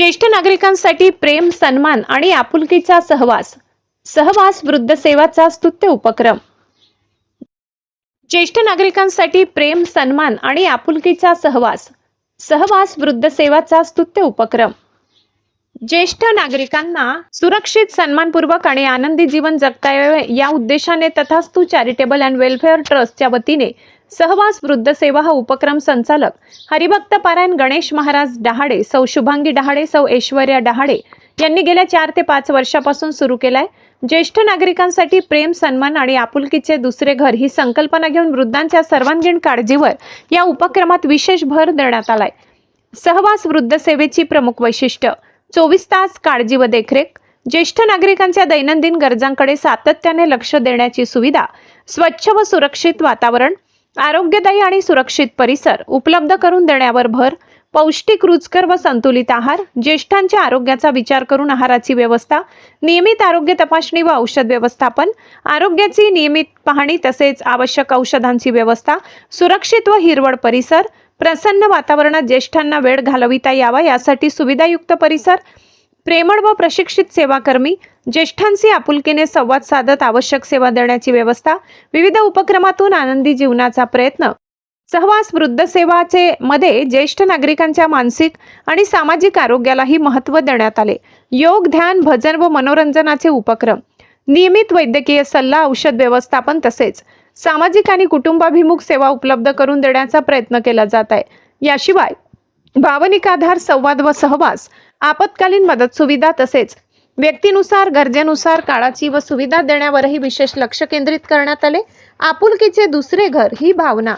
ज्येष्ठ नागरिकांसाठी प्रेम, सन्मान आणि आपुलकीचा सहवास. सहवास वृद्ध सेवाचा स्तुत्य उपक्रम. ज्येष्ठ नागरिकांसाठी प्रेम, सन्मान आणि आपुलकीचा सहवास. सहवास वृद्ध सेवाचा स्तुत्य उपक्रम. ज्येष्ठ नागरिकांना सुरक्षित, सन्मानपूर्वक आणि आनंदी जीवन जगता यावे या उद्देशाने तथास्तु चॅरिटेबल अँड वेलफेअर ट्रस्टच्या वतीने सहवास वृद्ध सेवा हा उपक्रम संचालक हरिभक्त पारायण गणेश महाराज डहाळे, सौ शुभांगी डहाळे, सौ ऐश्वर्या डहाळे यांनी गेल्या 4 ते 5 वर्षापासून सुरू केलाय. ज्येष्ठ नागरिकांसाठी प्रेम, सन्मान आणि आपुलकीचे दुसरे घर ही संकल्पना घेऊन वृद्धांच्या सर्वांगीण काळजीवर या उपक्रमात विशेष भर देण्यात आलाय. सहवास वृद्ध सेवेची प्रमुख वैशिष्ट्य: 24 तास काळजी व देखरेख, ज्येष्ठ नागरिकांच्या दैनंदिन गरजांकडे सातत्याने लक्ष देण्याची सुविधा, स्वच्छ व सुरक्षित वातावरण, आरोग्यदायी आणि सुरक्षित परिसर उपलब्ध करून देण्यावर भर, पौष्टिक, रुचकर व संतुलित आहार, ज्येष्ठांच्या आरोग्याचा विचार करून आहाराची व्यवस्था, नियमित आरोग्य तपासणी व औषध व्यवस्थापन, आरोग्याची नियमित पाहणी तसेच आवश्यक औषधांची व्यवस्था, सुरक्षित व हिरवळ परिसर, प्रसन्न वातावरणात ज्येष्ठांना वेळ घालविता यावा यासाठी सुविधायुक्त परिसर, प्रेमळ व प्रशिक्षित सेवाकर्मी, ज्येष्ठांशी आपुलकीने संवाद साधत आवश्यक सेवा देण्याची व्यवस्था, विविध उपक्रमातून आनंदी जीवनाचा प्रयत्न. सहवास वृद्ध सेवाचे मध्ये ज्येष्ठ नागरिकांच्या मानसिक आणि सामाजिक आरोग्यालाही महत्त्व देण्यात आले. योग, ध्यान, भजन व मनोरंजनाचे उपक्रम, नियमित वैद्यकीय सल्ला, औषध व्यवस्थापन तसेच सामाजिक आणि कुटुंबाभिमुख सेवा उपलब्ध करून देण्याचा प्रयत्न केला जात आहे. याशिवाय भावनिक आधार, संवाद व सहवास, आपत्कालीन मदत सुविधा तसेच व्यक्तीनुसार, गरजेनुसार काळाची व सुविधा देण्यावरही विशेष लक्ष केंद्रित करण्यात आले. आपुलकीचे दुसरे घर ही भावना.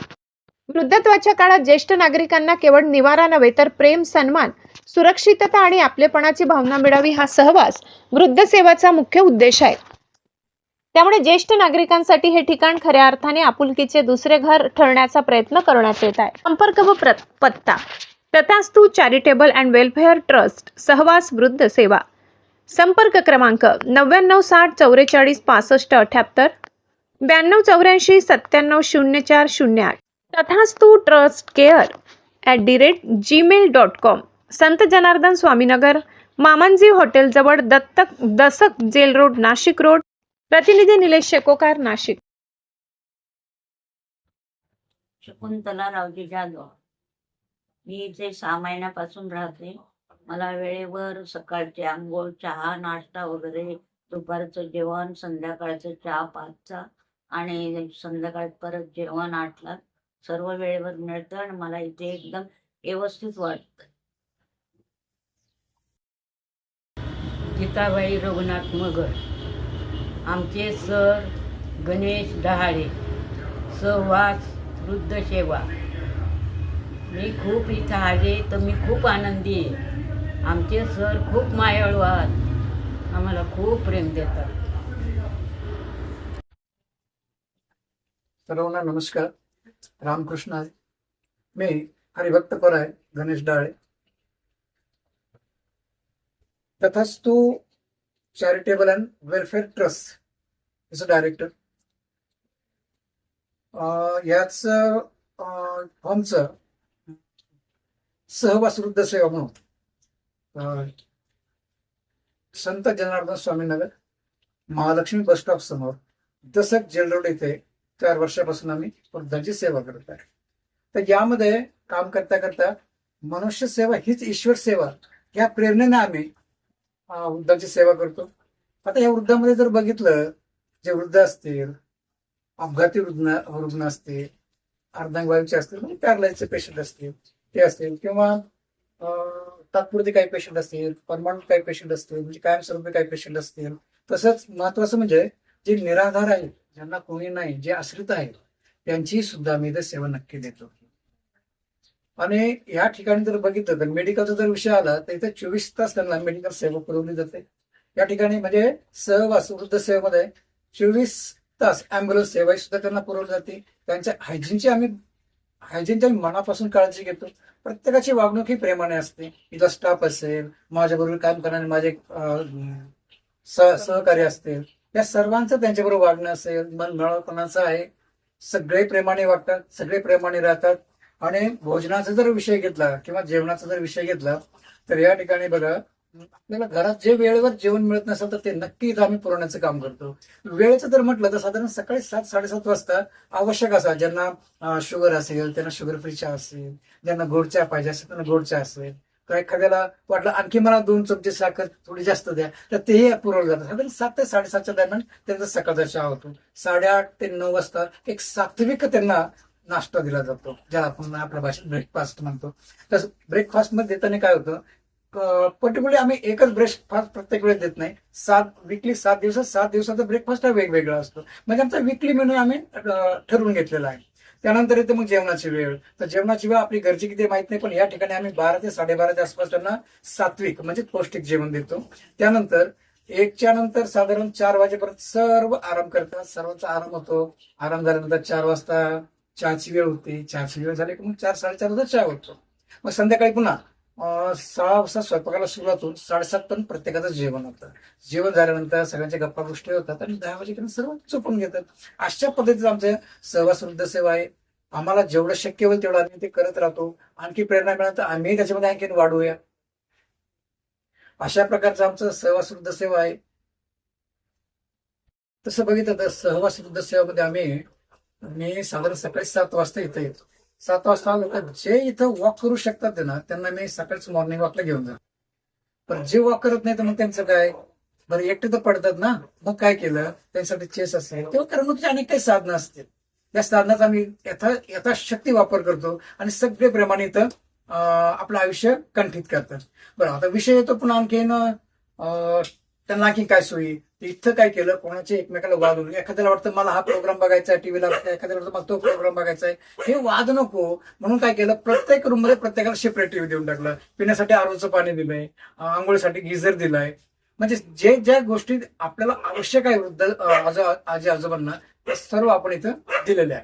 वृद्धत्वाच्या काळात ज्येष्ठ नागरिकांना केवळ निवारा नव्हे तर प्रेम, सन्मान, सुरक्षितता आणि आपलेपणाची भावना मिळावी हा सहवास वृद्ध सेवाचा मुख्य उद्देश आहे. त्यामुळे ज्येष्ठ नागरिकांसाठी हे ठिकाण खऱ्या अर्थाने आपुलकीचे दुसरे घर ठरण्याचा प्रयत्न करण्यात येत आहे. संपर्क व पत्ता: तथास्तु चॅरिटेबल अँड वेलफेअर ट्रस्ट, सहवास वृद्ध सेवा. संपर्क क्रमांक 99 60 44 65 78, 92 84 97 04 08. तथास्तु ट्रस्ट केअर @gmail.com. संत जनार्दन स्वामीनगर, मामांजी हॉटेल जवळ, दसक जेल रोड, नाशिक रोड. प्रतिनिधी निलेश शेकोकार, नाशिक. शकुंतला रावजी जाधव. मी इथे 6 महिन्यापासून राहते. मला वेळेवर सकाळचे आंघोळ, चहा, नाश्ता वगैरे, दुपारचं जेवण, संध्याकाळचं चहा 5चा आणि संध्याकाळ परत जेवण 8ला सर्व वेळेवर मिळतं आणि मला इथे एकदम व्यवस्थित वाटतं. गीताबाई रघुनाथ मगर. आमचे सर गणेश डहाळे, सहवास वृद्ध सेवा. मी खूप इथं आले तर मी खूप आनंदी आहे. आमचे सर खूप मायाळू आहात, आम्हाला खूप प्रेम देतात. सर्वांना नमस्कार, रामकृष्ण आहे. मी हरिभक्त पारायण गणेश डहाळे, तथास्तु चॅरिटेबल अँड वेलफेअर ट्रस्ट याचं डायरेक्टर. याच फॉर्मचं सहवास वृद्ध सेवा म्हणून संत जनार्दन स्वामीनगर, महालक्ष्मी बस स्टॉप समोर, दसक जेल रोड इथे 4 वर्षापासून आम्ही वृद्धांची सेवा करत आहे. तर यामध्ये काम करता करता मनुष्य सेवा हीच ईश्वर सेवा या प्रेरणेने आम्ही वृद्धांची सेवा करतो. आता या वृद्धांमध्ये जर बघितलं, जे वृद्ध असतील, अपघाती रुग्ण असतील, अर्धांगवायूचे असतील, म्हणजे पॅरलाइजचे पेशंट असतील ते असतील, किंवा तात्पुरते काही पेशंट असतील, परमनंट काही पेशंट असतील, म्हणजे कायमस्वरूपी काही पेशंट असतील. तसंच महत्वाचं म्हणजे जे निराधार आहेत, ज्यांना कोणी नाही, जे आश्रित आहेत, त्यांची सुद्धा आम्ही इथे सेवा नक्की देतो. आणि या ठिकाणी जर बघितलं तर मेडिकलचा जर विषय आला तर इथे 24 तास त्यांना मेडिकल सेवा पुरवली जाते. या ठिकाणी म्हणजे सहवास वृद्ध सेवेमध्ये 24 तास ॲम्ब्युलन्स सेवा सुद्धा त्यांना पुरवली जाते. त्यांच्या हायजीनची आम्ही मनापासून काळजी घेतो. प्रत्येकाची वागणूक ही प्रेमाने असते. इथला स्टाफ असेल, माझ्याबरोबर काम करणारे माझे सहकारी असतील, या सर्वांचं त्यांच्याबरोबर वागणं असेल, मन मिळवपणाचं आहे. सगळे प्रेमाने वागतात, सगळे प्रेमाने राहतात. आणि भोजनाचा जर विषय घेतला किंवा जेवणाचा जर विषय घेतला तर या ठिकाणी बघा, आपल्याला घरात जे वेळेवर जेवण मिळत नसेल तर ते नक्की इथं आम्ही पुरवण्याचं काम करतो. वेळेचं जर म्हटलं तर साधारण सकाळी 7-7:30 वाजता आवश्यक असा, ज्यांना शुगर असेल त्यांना शुगर फ्री चहा असेल, ज्यांना गोड चहा पाहिजे असेल त्यांना गोड चहा असेल, तर एखाद्याला वाटलं आणखी मला 2 चमचे साखर थोडी जास्त द्या तर तेही पुरवलं जातं. साधारण 7 ते 7:30च्या दरम्यान त्यांचा सकाळचा चहा होतो. 8:30 ते 9 वाजता एक सात्विक त्यांना नाश्ता दिला जातो, ज्याला आपण आपल्या भाषेत ब्रेकफास्ट म्हणतो. तर ब्रेकफास्ट मध्ये देताना काय होतं, पर्टिक्युलरली आम्ही एकच ब्रेकफास्ट प्रत्येक वेळेस देत नाही. 7 दिवसात 7 दिवसाचा ब्रेकफास्ट हा वेगवेगळा असतो. म्हणजे आमचा वीकली मेनू आम्ही ठरवून घेतलेला आहे. त्यानंतर येते मग जेवणाची वेळ. तर जेवणाची वेळ आपली घरची किती माहित नाही, पण या ठिकाणी आम्ही 12 ते 12:30च्या आसपास त्यांना सात्विक म्हणजे पौष्टिक जेवण देतो. त्यानंतर 1च्या नंतर साधारण 4 वाजेपर्यंत सर्व आराम करतात. सर्वांचा आराम होतो. आराम झाल्यानंतर 4 वाजता चहाची वेळ होते. चहाची वेळ झाली की मग 4-4:30 वाजता चहा होतो. मग संध्याकाळी पुन्हा 6 वाजता स्वयंपाकाला सुरुवात होऊन 7:30 पर्यंत प्रत्येकाचं जेवण होतं. जेवण झाल्यानंतर सगळ्यांच्या गप्पा गोष्टी होतात आणि 10 वाजेपर्यंत सर्व झोपून घेतात. अशा पद्धतीचं आमचं सहवास वृद्ध सेवा आहे. आम्हाला जेवढं शक्य होईल तेवढं आम्ही ते करत राहतो. आणखी प्रेरणा मिळाली तर आम्ही त्याच्यामध्ये आणखी वाढवूया. अशा प्रकारचं आमचं सहवास वृद्ध सेवा आहे. तसं बघितलं तर सहवास वृद्ध सेवामध्ये मी साधारण सकाळी 7 वाजता इथं येतो. 7 वाजता आलो तर जे इथं वॉक करू शकतात ना त्यांना मी सकाळच मॉर्निंग वॉकला घेऊन जातो. पण जे वॉक करत नाही तर मग त्यांचं काय, बरं एकटे तर पडतात ना, मग काय केलं, त्यांच्यासाठी चेस असेल किंवा करमणुकीची अनेक काही साधनं असतील. त्या साधनाचा आम्ही यथाशक्ती वापर करतो आणि सगळे प्रेमाने इथं आपलं आयुष्य कंठित करतात. बरं, आता विषय येतो पुन्हा आणखीन त्यांना आणखी काय सोयी. इथं काय केलं, कोणाचे एकमेकाला वाद होईल. एखाद्याला वाटतं मला हा प्रोग्राम बघायचा आहे टीव्हीला, एखाद्याला वाटतं मला तो प्रोग्राम बघायचा आहे. हे वाद नको म्हणून काय केलं, प्रत्येक रूम मध्ये प्रत्येकाला सेपरेट टीव्ही देऊन टाकलं. पिण्यासाठी आरोचं पाणी दिलंय, आंघोळीसाठी गिझर दिलाय. म्हणजे जे ज्या गोष्टी आपल्याला आवश्यक आहे वृद्ध आजी आजोबांना, ते सर्व आपण इथं दिलेले आहे.